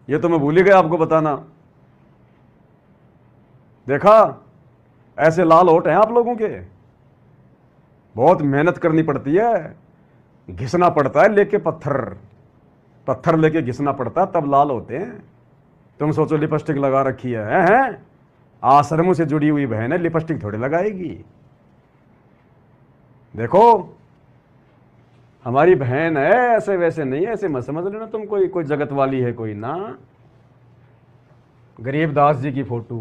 ये तो मैं भूल ही गया आपको बताना। देखा, ऐसे लाल होठ हैं आप लोगों के। बहुत मेहनत करनी पड़ती है, घिसना पड़ता है लेके पत्थर, पत्थर लेके घिसना पड़ता है, तब लाल होते हैं। तुम सोचो लिपस्टिक लगा रखी है? आश्रमों से जुड़ी हुई बहन है, लिपस्टिक थोड़ी लगाएगी। देखो हमारी बहन है, ऐसे वैसे नहीं है, ऐसे मत समझ लेना तुम कोई जगत वाली है कोई ना। गरीबदास जी की फोटो,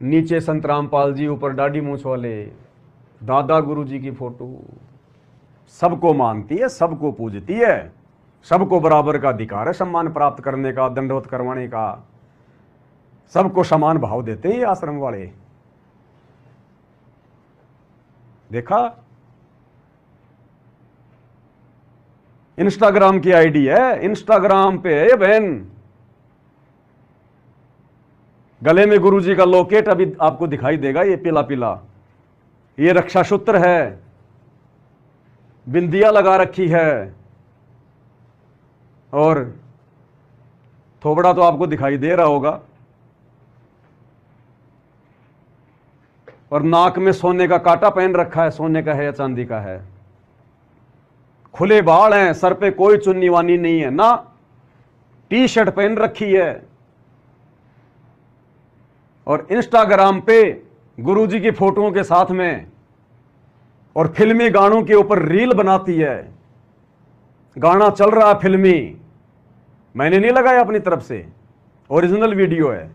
नीचे संत रामपाल जी, ऊपर दाढ़ी मूछ वाले दादा गुरु जी की फोटो। सबको मानती है, सबको पूजती है, सबको बराबर का अधिकार है सम्मान प्राप्त करने का, दंडवत करवाने का। सबको समान भाव देते हैं ये आश्रम वाले। देखा, इंस्टाग्राम की आईडी है, इंस्टाग्राम पे है ये बहन। गले में गुरुजी का लॉकेट अभी आपको दिखाई देगा, ये पीला पीला, ये रक्षा सूत्र है, बिंदिया लगा रखी है, और थोबड़ा तो आपको दिखाई दे रहा होगा, और नाक में सोने का कांटा पहन रखा है। सोने का है या चांदी का है? खुले बाल हैं, सर पे कोई चुन्नी वानी नहीं है ना, टी शर्ट पहन रखी है, और इंस्टाग्राम पे गुरुजी की फोटोओं के साथ में और फिल्मी गानों के ऊपर रील बनाती है। गाना चल रहा है फिल्मी, मैंने नहीं लगाया अपनी तरफ से, ओरिजिनल वीडियो है।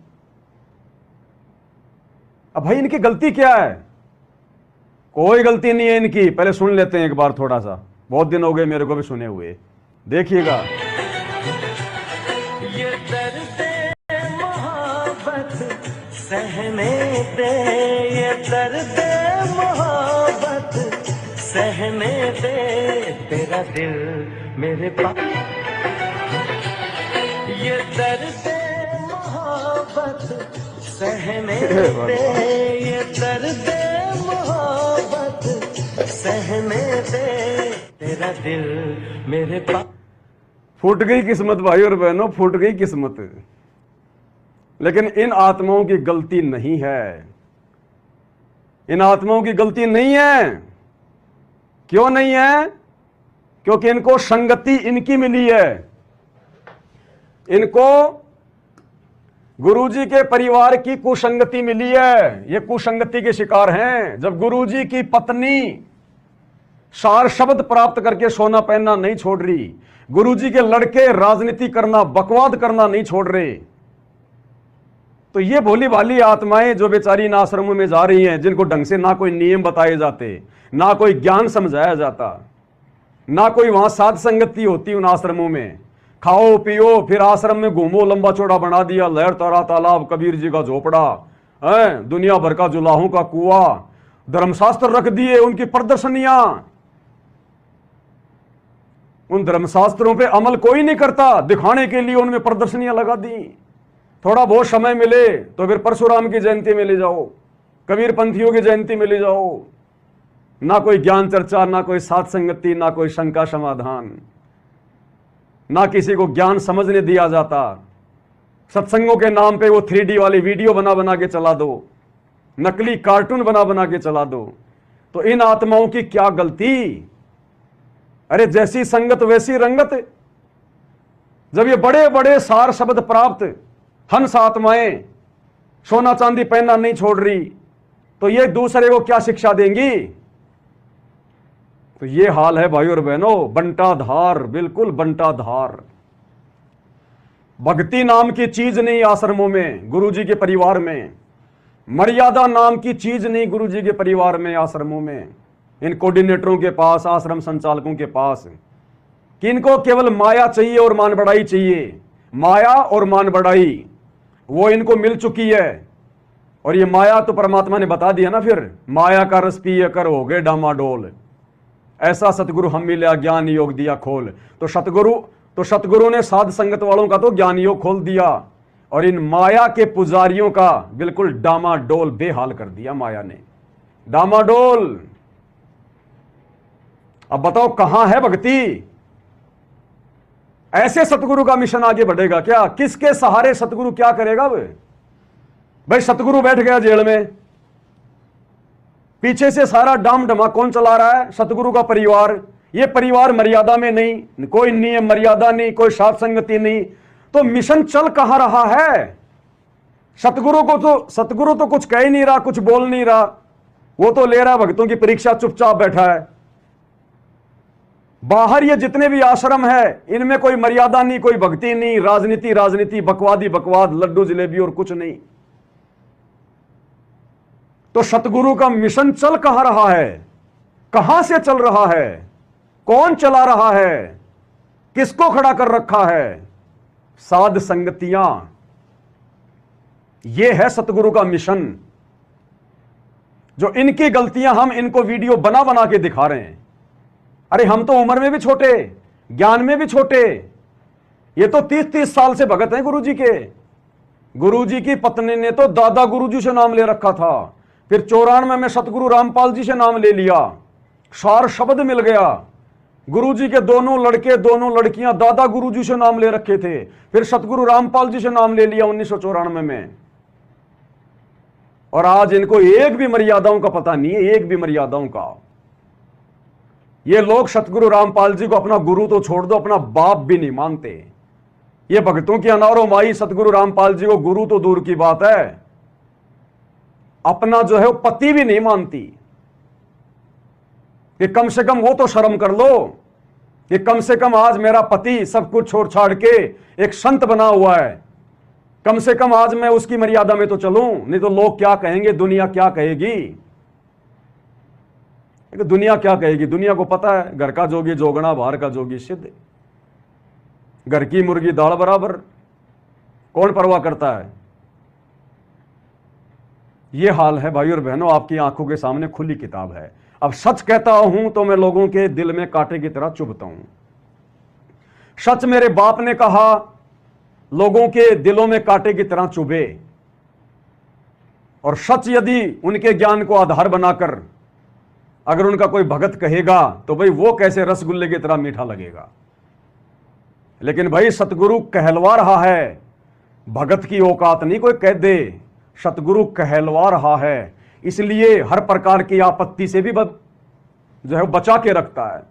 अब भाई इनकी गलती क्या है? कोई गलती नहीं है इनकी। पहले सुन लेते हैं एक बार थोड़ा सा, बहुत दिन हो गए मेरे को भी सुने हुए, देखिएगा। ये दर्द मोहब्बत सहने दे, ये दर्द मोहब्बत सहने दे, तेरा दिल मेरे पास। ये दर्द मोहब्बत सहने दे, ये दर्द मोहब्बत सहने दे, तेरा दिल मेरे पास। फूट गई किस्मत भाई और बहनों, फूट गई किस्मत। लेकिन इन आत्माओं की गलती नहीं है, इन आत्माओं की गलती नहीं है। क्यों नहीं है? क्योंकि इनको संगति इनकी मिली है। इनको गुरुजी के परिवार की कुसंगति मिली है, ये कुसंगति के शिकार हैं। जब गुरुजी की पत्नी सार शब्द प्राप्त करके सोना पहनना नहीं छोड़ रही, गुरुजी के लड़के राजनीति करना, बकवाद करना नहीं छोड़ रहे, तो ये भोली भाली आत्माएं जो बेचारी इन आश्रमों में जा रही हैं, जिनको ढंग से ना कोई नियम बताए जाते, ना कोई ज्ञान समझाया जाता, ना कोई वहां साध संगति होती उन आश्रमों में, खाओ पियो फिर आश्रम में घूमो, लंबा चौड़ा बना दिया, लहर तारा तालाब, कबीर जी का झोपड़ा है, दुनिया भर का जुलाहों का कुआं, धर्मशास्त्र रख दिए, उनकी प्रदर्शनियां। उन धर्मशास्त्रों पे अमल कोई नहीं करता, दिखाने के लिए उनमें प्रदर्शनियां लगा दी। थोड़ा बहुत समय मिले तो फिर परशुराम की जयंती में ले जाओ, कबीर पंथियों की जयंती में ले जाओ। ना कोई ज्ञान चर्चा, ना कोई साध संगति, ना कोई शंका समाधान, ना किसी को ज्ञान समझने दिया जाता। सत्संगों के नाम पे वो 3D वाली वीडियो बना बना के चला दो, नकली कार्टून बना बना के चला दो। तो इन आत्माओं की क्या गलती? अरे जैसी संगत वैसी रंगत। जब ये बड़े बड़े सार शब्द प्राप्त हंस आत्माएं सोना चांदी पहनना नहीं छोड़ रही, तो ये दूसरे को क्या शिक्षा देंगी? तो ये हाल है भाई और बहनों, बंटाधार, बिल्कुल बंटाधार। भक्ति नाम की चीज नहीं आश्रमों में, गुरुजी के परिवार में। मर्यादा नाम की चीज नहीं गुरुजी के परिवार में, आश्रमों में, इन कोऑर्डिनेटरों के पास, आश्रम संचालकों के पास। कि इनको केवल माया चाहिए और मान बढ़ाई चाहिए। माया और मान बढ़ाई वो इनको मिल चुकी है। और ये माया तो परमात्मा ने बता दिया ना, फिर माया का रस पिए कर हो गए डामाडोल, ऐसा सतगुरु हम मिला ज्ञान योग दिया खोल। तो सतगुरु ने साध संगत वालों का तो ज्ञान योग खोल दिया, और इन माया के पुजारियों का बिल्कुल डामाडोल बेहाल कर दिया माया ने, डामाडोल। अब बताओ कहां है भक्ति? ऐसे सतगुरु का मिशन आगे बढ़ेगा क्या? किसके सहारे सतगुरु क्या करेगा? भाई सतगुरु बैठ गया जेल में, पीछे से सारा डाम डमा कौन चला रहा है? सतगुरु का परिवार। ये परिवार मर्यादा में नहीं, कोई नियम मर्यादा नहीं, कोई साध संगति नहीं, तो मिशन चल कहां रहा है? सतगुरु तो कुछ कह ही नहीं रहा, कुछ बोल नहीं रहा, वो तो ले रहा है भक्तों की परीक्षा, चुपचाप बैठा है। बाहर ये जितने भी आश्रम है इनमें कोई मर्यादा नहीं, कोई भक्ति नहीं, राजनीति, बकवादी बकवाद, लड्डू जलेबी और कुछ नहीं। तो सतगुरु का मिशन चल कहां रहा है? कहां से चल रहा है? कौन चला रहा है? किसको खड़ा कर रखा है? साध संगतियां। यह है सतगुरु का मिशन। जो इनकी गलतियां हम इनको वीडियो बना बना के दिखा रहे हैं। अरे हम तो उम्र में भी छोटे, ज्ञान में भी छोटे, ये तो 30-30 साल से भगत हैं गुरुजी के। गुरुजी की पत्नी ने तो दादा गुरुजी से नाम ले रखा था, फिर 94 में सतगुरु रामपाल जी से नाम ले लिया, सार शब्द मिल गया। गुरुजी के दोनों लड़के दोनों लड़कियां दादा गुरुजी से नाम ले रखे थे, फिर सतगुरु रामपाल जी से नाम ले लिया 1994 में। और आज इनको एक भी मर्यादाओं का पता नहीं है, एक भी मर्यादाओं का। ये लोग सतगुरु रामपाल जी को अपना गुरु तो छोड़ दो, अपना बाप भी नहीं मानते। ये भक्तों की अनारो माई सतगुरु रामपाल जी को गुरु तो दूर की बात है, अपना जो है वो पति भी नहीं मानती। कि कम से कम वो तो शर्म कर लो कि कम से कम आज मेरा पति सब कुछ छोड़ छाड़ के एक संत बना हुआ है, कम से कम आज मैं उसकी मर्यादा में तो चलूं, नहीं तो लोग क्या कहेंगे, दुनिया क्या कहेगी। दुनिया क्या कहेगी? दुनिया को पता है, घर का जोगी जोगना, बाहर का जोगी सिद्ध। घर की मुर्गी दाल बराबर, कौन परवाह करता है? यह हाल है भाई और बहनों, आपकी आंखों के सामने खुली किताब है। अब सच कहता हूं तो मैं लोगों के दिल में कांटे की तरह चुभता हूं। सच मेरे बाप ने कहा, लोगों के दिलों में कांटे की तरह चुभे। और सच यदि उनके ज्ञान को आधार बनाकर अगर उनका कोई भगत कहेगा तो भाई वो कैसे रसगुल्ले की तरह मीठा लगेगा। लेकिन भाई सतगुरु कहलवा रहा है, भगत की औकात नहीं कोई कह दे, सतगुरु कहलवा रहा है, इसलिए हर प्रकार की आपत्ति से भी जो है बचा के रखता है,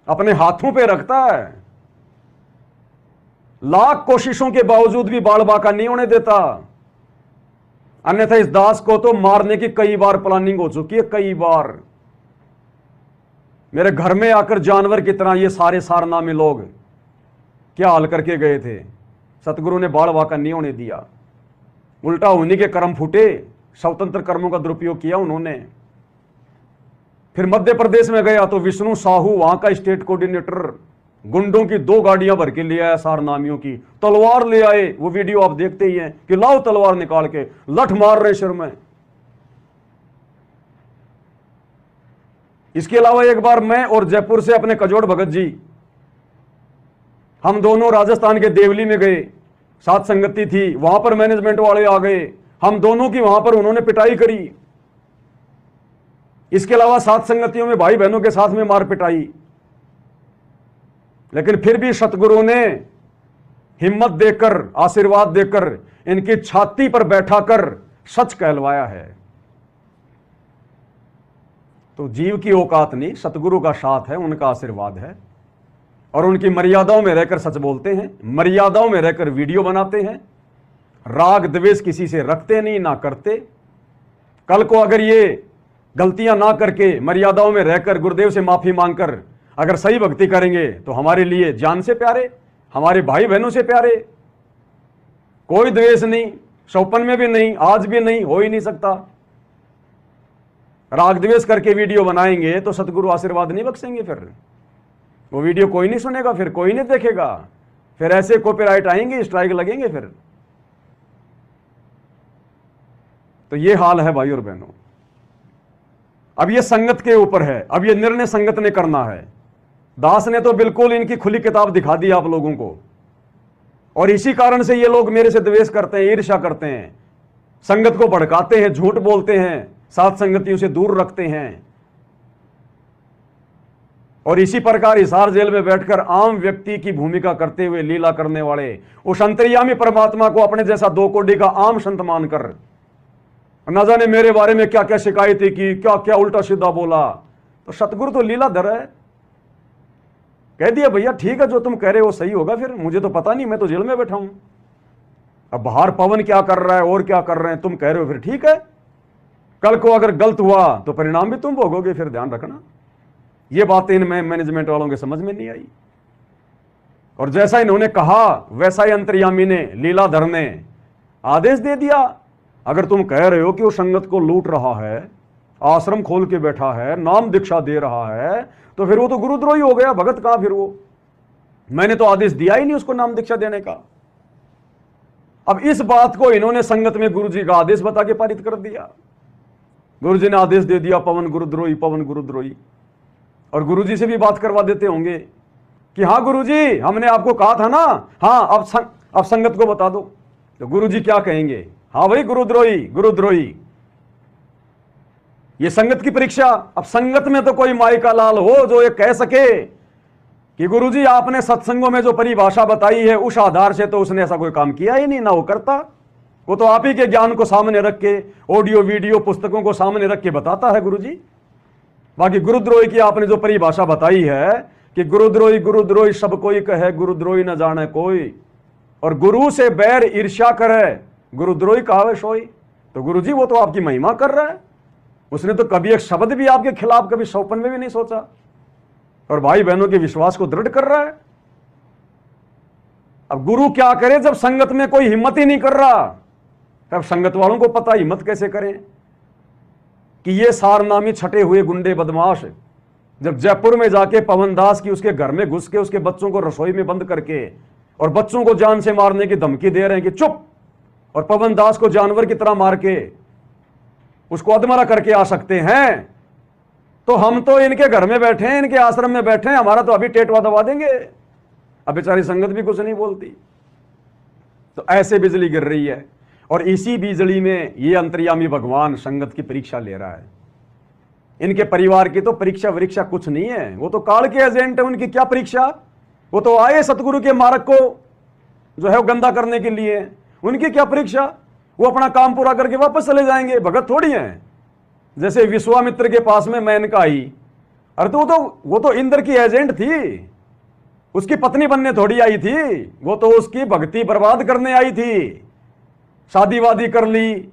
अपने हाथों पे रखता है। लाख कोशिशों के बावजूद भी बाल बाका नहीं होने देता, अन्यथा इस दास को तो मारने की कई बार प्लानिंग हो चुकी है, कई बार। मेरे घर में आकर जानवर की तरह ये सारे सारनामे लोग क्या हाल करके गए थे। सतगुरु ने बाल बाका नहीं होने दिया, उल्टा उन्हीं के कर्म फूटे, स्वतंत्र कर्मों का दुरुपयोग किया उन्होंने। फिर मध्य प्रदेश में गया तो विष्णु साहू वहां का स्टेट कोऑर्डिनेटर गुंडों की 2 गाड़ियां भर के ले आया, सारनामियों की तलवार ले आए। वो वीडियो आप देखते ही हैं कि लाओ तलवार निकाल के लठ मार रहे सिर में। इसके अलावा एक बार मैं और जयपुर से अपने कजोड़ भगत जी, हम दोनों राजस्थान के देवली में गए, साथ संगति थी, वहां पर मैनेजमेंट वाले आ गए, हम दोनों की वहां पर उन्होंने पिटाई करी। इसके अलावा साथ संगतियों में भाई बहनों के साथ में मार पिटाई। लेकिन फिर भी सतगुरु ने हिम्मत देकर, आशीर्वाद देकर इनकी छाती पर बैठाकर सच कहलवाया है। तो जीव की औकात नहीं, सतगुरु का साथ है, उनका आशीर्वाद है। और उनकी मर्यादाओं में रहकर सच बोलते हैं, मर्यादाओं में रहकर वीडियो बनाते हैं, राग द्वेष किसी से रखते नहीं, ना करते। कल को अगर ये गलतियां ना करके मर्यादाओं में रहकर गुरुदेव से माफी मांगकर अगर सही भक्ति करेंगे तो हमारे लिए जान से प्यारे, हमारे भाई बहनों से प्यारे। कोई द्वेष नहीं, सौपन में भी नहीं, आज भी नहीं, हो ही नहीं सकता। राग द्वेष करके वीडियो बनाएंगे तो सतगुरु आशीर्वाद नहीं बख्शेंगे, फिर वो वीडियो कोई नहीं सुनेगा, फिर कोई नहीं देखेगा, फिर ऐसे कॉपीराइट आएंगे, स्ट्राइक लगेंगे फिर। तो ये हाल है भाई और बहनों। अब ये संगत के ऊपर है, अब ये निर्णय संगत ने करना है। दास ने तो बिल्कुल इनकी खुली किताब दिखा दी आप लोगों को, और इसी कारण से ये लोग मेरे से द्वेष करते हैं, ईर्ष्या करते हैं, संगत को भड़काते हैं, झूठ बोलते हैं, साथ संगतियों से दूर रखते हैं। और इसी प्रकार हिसार जेल में बैठकर आम व्यक्ति की भूमिका करते हुए लीला करने वाले उस अंतर्यामी परमात्मा को अपने जैसा 2 कोड़ी का आम संत मानकर न जाने मेरे बारे में क्या क्या शिकायतें की, क्या क्या उल्टा सीधा बोला, तो सतगुरु तो लीलाधर है। कह दिया भैया ठीक है, जो तुम कह रहे हो सही होगा, फिर मुझे तो पता नहीं, मैं तो जेल में बैठा हूं। अब बाहर पवन क्या कर रहा है और क्या कर रहे हैं तुम कह रहे हो, फिर ठीक है, कल को अगर गलत हुआ तो परिणाम भी तुम भोगोगे, फिर ध्यान रखना। ये बातें इनमें मैनेजमेंट वालों के समझ में नहीं आई। और जैसा इन्होंने कहा वैसा ही अंतर्यामी ने, लीलाधर ने आदेश दे दिया, अगर तुम कह रहे हो कि वो संगत को लूट रहा है, आश्रम खोल के बैठा है, नाम दीक्षा दे रहा है, तो फिर वो तो गुरुद्रोही हो गया, भगत कहां फिर वो? मैंने तो आदेश दिया ही नहीं उसको नाम दीक्षा देने का। अब इस बात को इन्होंने संगत में गुरुजी का आदेश बता के पारित कर दिया। गुरुजी ने आदेश दे दिया पवन गुरुद्रोही, पवन गुरुद्रोही। और गुरुजी से भी बात करवा देते होंगे कि हाँ गुरुजी, हमने आपको कहा था ना, हाँ अब संगत को बता दो। तो गुरुजी क्या कहेंगे? हाँ भाई गुरुद्रोही, गुरुद्रोही। ये संगत की परीक्षा। अब संगत में तो कोई माई का लाल हो जो ये कह सके कि गुरुजी आपने सत्संगों में जो परिभाषा बताई है उस आधार से तो उसने ऐसा कोई काम किया ही नहीं, ना वो करता। वो तो आप ही के ज्ञान को सामने रख के, ऑडियो वीडियो पुस्तकों को सामने रख के बताता है गुरुजी। बाकी गुरुद्रोही की आपने जो परिभाषा बताई है कि गुरुद्रोही गुरुद्रोही सब कोई कहे, गुरुद्रोही न जाने कोई, और गुरु से बैर ईर्ष्या करे, गुरुद्रोही कहावे सोई। तो गुरुजी वो तो आपकी महिमा कर रहा है, उसने तो कभी एक शब्द भी आपके खिलाफ कभी सौपन में भी नहीं सोचा, और भाई बहनों के विश्वास को दृढ़ कर रहा है। अब गुरु क्या करे जब संगत में कोई हिम्मत ही नहीं कर रहा? अब संगत वालों को पता हिम्मत कैसे करें कि ये सारनामी छटे हुए गुंडे बदमाश जब जयपुर में जाके पवन दास की उसके घर में घुस के उसके बच्चों को रसोई में बंद करके और बच्चों को जान से मारने की धमकी दे रहे हैं कि चुप, और पवन दास को जानवर की तरह मार के उसको अधमरा करके आ सकते हैं, तो हम तो इनके घर में बैठे हैं, इनके आश्रम में बैठे हैं, हमारा तो अभी टेटवा दबा देंगे। अब बेचारी संगत भी कुछ नहीं बोलती। तो ऐसे बिजली गिर रही है, और इसी बिजली में ये अंतर्यामी भगवान संगत की परीक्षा ले रहा है। इनके परिवार की तो परीक्षा वरीक्षा कुछ नहीं है, वो तो काल के एजेंट है। उनकी क्या परीक्षा? वो तो आए सतगुरु के मार्ग को जो है वो गंदा करने के लिए। उनकी क्या परीक्षा? वो अपना काम पूरा करके वापस चले जाएंगे, भगत थोड़ी हैं। जैसे विश्वामित्र के पास में मेनका आई, अरे तो वो तो इंद्र की एजेंट थी, उसकी पत्नी बनने थोड़ी आई थी, वो तो उसकी भक्ति बर्बाद करने आई थी। शादी वादी कर ली,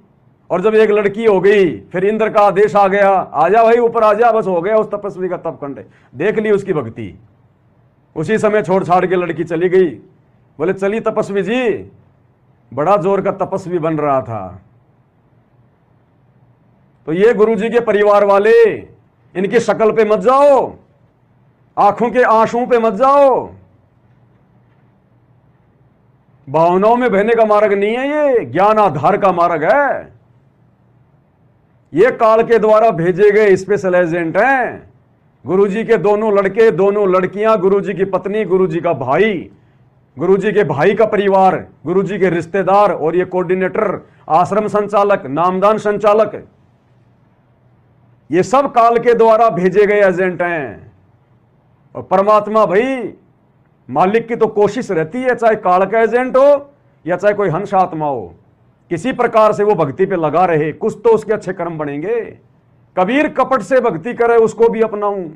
और जब एक लड़की हो गई फिर इंद्र का आदेश आ गया, आजा भाई ऊपर आजा, बस हो गया उस तपस्वी का तप कंड, देख ली उसकी भक्ति। उसी समय छोड़ छाड़ के लड़की चली गई। बोले चली तपस्वी जी, बड़ा जोर का तपस्वी बन रहा था। तो ये गुरुजी के परिवार वाले, इनकी शक्ल पे मत जाओ, आंखों के आंसुओं पे मत जाओ, भावनाओं में बहने का मार्ग नहीं है, ये ज्ञान आधार का मार्ग है। ये काल के द्वारा भेजे गए स्पेशल एजेंट हैं। गुरुजी के दोनों लड़के, दोनों लड़कियां, गुरुजी की पत्नी, गुरुजी का भाई, गुरुजी के भाई का परिवार, गुरुजी के रिश्तेदार, और ये कोऑर्डिनेटर, आश्रम संचालक, नामदान संचालक, ये सब काल के द्वारा भेजे गए एजेंट हैं। और परमात्मा भाई मालिक की तो कोशिश रहती है, चाहे काल का एजेंट हो या चाहे कोई हंस आत्मा हो, किसी प्रकार से वो भक्ति पे लगा रहे, कुछ तो उसके अच्छे कर्म बनेंगे। कबीर कपट से भक्ति करे उसको भी अपनाऊं,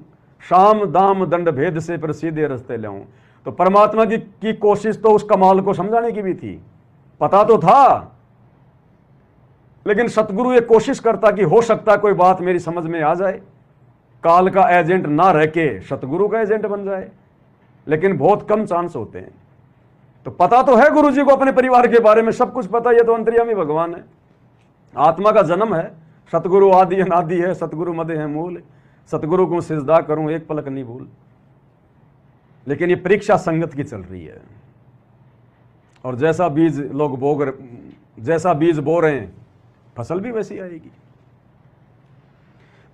शाम दाम दंड भेद से पर सीधे रास्ते लाऊं। तो परमात्मा की कोशिश तो उस कमाल को समझाने की भी थी, पता तो था, लेकिन सतगुरु ये कोशिश करता कि हो सकता कोई बात मेरी समझ में आ जाए, काल का एजेंट ना रह के सतगुरु का एजेंट बन जाए, लेकिन बहुत कम चांस होते हैं। तो पता तो है गुरुजी को अपने परिवार के बारे में सब कुछ पता, ये तो अंतर्यामी भगवान है, आत्मा का जन्म है, सतगुरु आदि अनादि है, सतगुरु मदे है मूल, सतगुरु को सिजदा करूं एक पलक नहीं भूल। लेकिन ये परीक्षा संगत की चल रही है, और जैसा बीज लोग जैसा बीज बो रहे हैं फसल भी वैसी आएगी।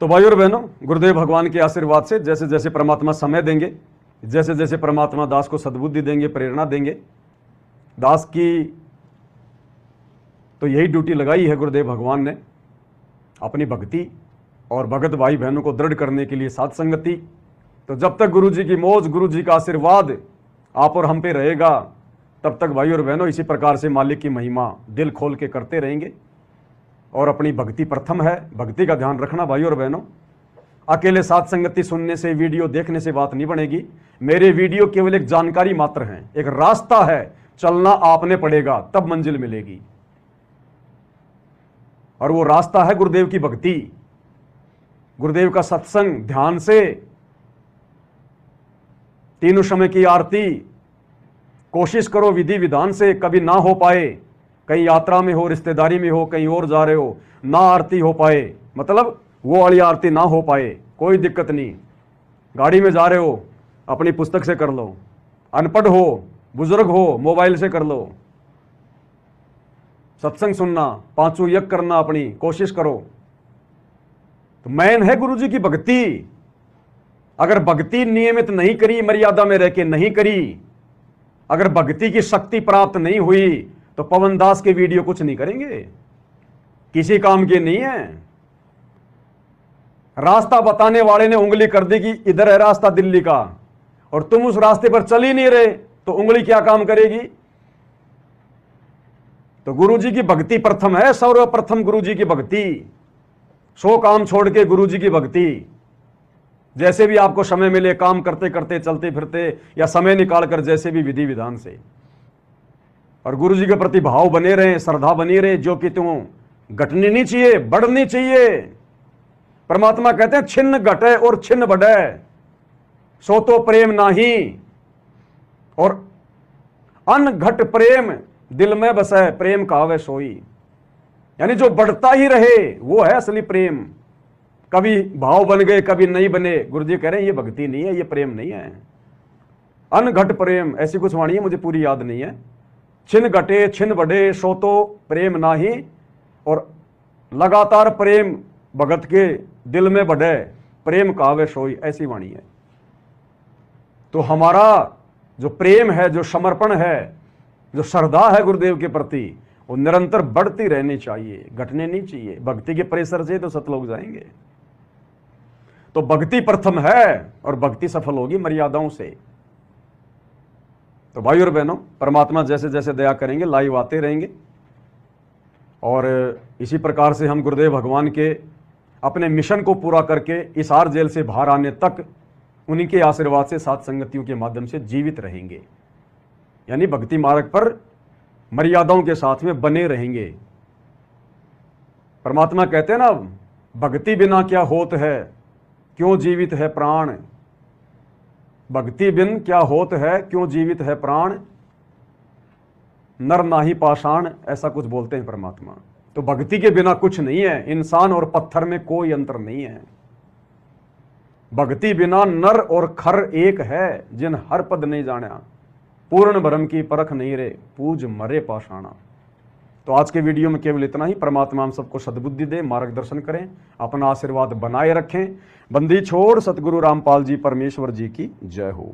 तो भाइयों और बहनों, गुरुदेव भगवान के आशीर्वाद से जैसे जैसे परमात्मा समय देंगे, जैसे जैसे परमात्मा दास को सद्बुद्धि देंगे, प्रेरणा देंगे, दास की तो यही ड्यूटी लगाई है गुरुदेव भगवान ने, अपनी भक्ति और भगत भाई बहनों को दृढ़ करने के लिए साथ संगति, तो जब तक गुरु जी की मौज, गुरु जी का आशीर्वाद आप और हम पे रहेगा, तब तक भाई और बहनों इसी प्रकार से मालिक की महिमा दिल खोल के करते रहेंगे। और अपनी भक्ति प्रथम है, भक्ति का ध्यान रखना भाई और बहनों। अकेले साथ संगति सुनने से, वीडियो देखने से बात नहीं बनेगी। मेरे वीडियो केवल एक जानकारी मात्र है, एक रास्ता है, चलना आपने पड़ेगा, तब मंजिल मिलेगी। और वो रास्ता है गुरुदेव की भक्ति, गुरुदेव का सत्संग, ध्यान से, तीनों समय की आरती। कोशिश करो विधि विधान से, कभी ना हो पाए, कहीं यात्रा में हो, रिश्तेदारी में हो, कहीं और जा रहे हो, ना आरती हो पाए, मतलब वो वाली आरती ना हो पाए, कोई दिक्कत नहीं। गाड़ी में जा रहे हो, अपनी पुस्तक से कर लो, अनपढ़ हो, बुजुर्ग हो, मोबाइल से कर लो। सत्संग सुनना, पांचों यज्ञ करना, अपनी कोशिश करो। तो मेन है गुरु जी की भक्ति। अगर भक्ति नियमित नहीं करी, मर्यादा में रह के नहीं करी, अगर भक्ति की शक्ति प्राप्त नहीं हुई, तो पवन दास के वीडियो कुछ नहीं करेंगे, किसी काम के नहीं है। रास्ता बताने वाले ने उंगली कर दी कि इधर है रास्ता दिल्ली का, और तुम उस रास्ते पर चल ही नहीं रहे, तो उंगली क्या काम करेगी। तो गुरु जी की भक्ति प्रथम है, सर्वप्रथम गुरु जी की भक्ति। 100 काम छोड़ के गुरु जी की भक्ति। जैसे भी आपको समय मिले, काम करते करते, चलते फिरते, या समय निकालकर, जैसे भी विधि विधान से। और गुरु जी के प्रति भाव बने रहे, श्रद्धा बनी रहे, जो कि तुम घटनी नहीं चाहिए, बढ़नी चाहिए। परमात्मा कहते हैं छिन्न घटे और छिन्न बढ़े, सो तो प्रेम नाही, और अनघट प्रेम दिल में बसे, प्रेम कहावे सोई। यानी जो बढ़ता ही रहे वो है असली प्रेम। कभी भाव बन गए, कभी नहीं बने, गुरु जी कह रहे हैं ये भक्ति नहीं है, ये प्रेम नहीं है। अनघट प्रेम, ऐसी कुछ वाणी है, मुझे पूरी याद नहीं है। छिन्न घटे छिन्न बढ़े, सो तो प्रेम नाही, और लगातार प्रेम भगत के दिल में बढ़े, प्रेम कहावे सोई, ऐसी वाणी है। तो हमारा जो प्रेम है, जो समर्पण है, जो श्रद्धा है गुरुदेव के प्रति, वो निरंतर बढ़ती रहनी चाहिए, घटने नहीं चाहिए। भक्ति के प्रेशर से तो सतलोक जाएंगे। तो भक्ति प्रथम है, और भक्ति सफल होगी मर्यादाओं से। तो भाई और बहनों, परमात्मा जैसे जैसे दया करेंगे, लाइव आते रहेंगे। और इसी प्रकार से हम गुरुदेव भगवान के अपने मिशन को पूरा करके इस आर जेल से बाहर आने तक उन्हीं के आशीर्वाद से, साथ संगतियों के माध्यम से जीवित रहेंगे। यानी भक्ति मार्ग पर मर्यादाओं के साथ में बने रहेंगे। परमात्मा कहते हैं ना, भक्ति बिना क्या होत है, क्यों जीवित है प्राण। भक्ति बिन क्या होत है, क्यों जीवित है प्राण, नर नाही पाषाण, ऐसा कुछ बोलते हैं परमात्मा। तो भक्ति के बिना कुछ नहीं है, इंसान और पत्थर में कोई अंतर नहीं है। भक्ति बिना नर और खर एक है, जिन हर पद नहीं जाना, पूर्ण भरम की परख नहीं रे, पूज मरे पाषाणा। तो आज के वीडियो में केवल इतना ही। परमात्मा हम सबको सद्बुद्धि दे, मार्गदर्शन करें, अपना आशीर्वाद बनाए रखें। बंदी छोड़ सतगुरु रामपाल जी परमेश्वर जी की जय हो।